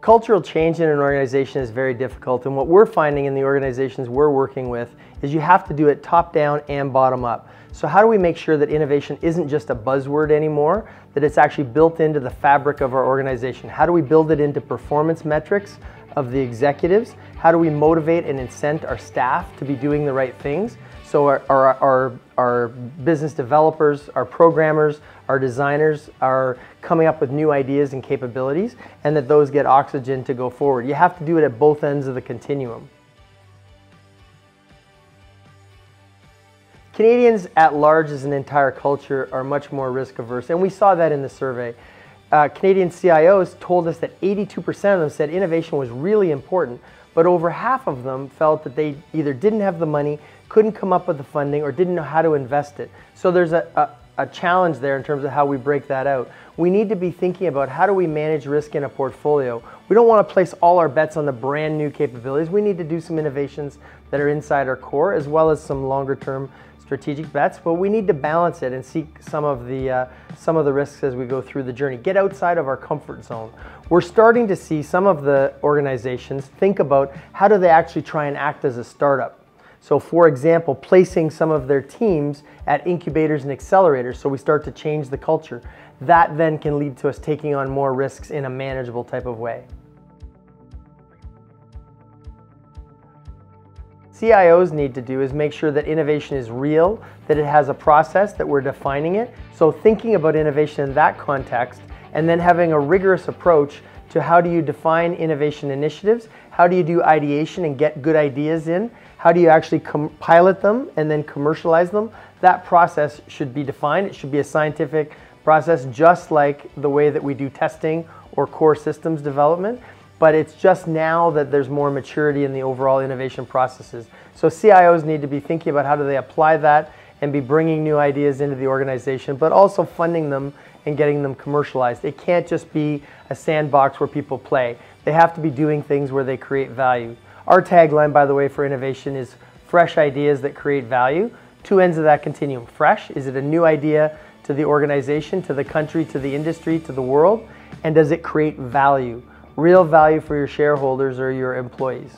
Cultural change in an organization is very difficult, and what we're finding in the organizations we're working with is you have to do it top down and bottom up. So how do we make sure that innovation isn't just a buzzword anymore, that it's actually built into the fabric of our organization? How do we build it into performance metrics of the executives? How do we motivate and incent our staff to be doing the right things? So our business developers, our programmers, our designers are coming up with new ideas and capabilities, and that those get oxygen to go forward. You have to do it at both ends of the continuum. Canadians at large as an entire culture are much more risk averse, and we saw that in the survey. Canadian CIOs told us that 82% of them said innovation was really important, but over half of them felt that they either didn't have the money, couldn't come up with the funding, or didn't know how to invest it. So there's a challenge there in terms of how we break that out. We need to be thinking about how do we manage risk in a portfolio. We don't want to place all our bets on the brand new capabilities. We need to do some innovations that are inside our core, as well as some longer term strategic bets, but we need to balance it and seek some of the risks as we go through the journey. Get outside of our comfort zone. We're starting to see some of the organizations think about how do they actually try and act as a startup. So for example, placing some of their teams at incubators and accelerators, so we start to change the culture. That then can lead to us taking on more risks in a manageable type of way. CIOs need to do is make sure that innovation is real, that it has a process, that we're defining it. So thinking about innovation in that context, and then having a rigorous approach to how do you define innovation initiatives, how do you do ideation and get good ideas in, how do you actually pilot them and then commercialize them. That process should be defined. It should be a scientific process, just like the way that we do testing or core systems development. But it's just now that there's more maturity in the overall innovation processes. So CIOs need to be thinking about how do they apply that and be bringing new ideas into the organization, but also funding them and getting them commercialized. It can't just be a sandbox where people play. They have to be doing things where they create value. Our tagline, by the way, for innovation is fresh ideas that create value. Two ends of that continuum. Fresh, is it a new idea to the organization, to the country, to the industry, to the world? And does it create value? Real value for your shareholders or your employees.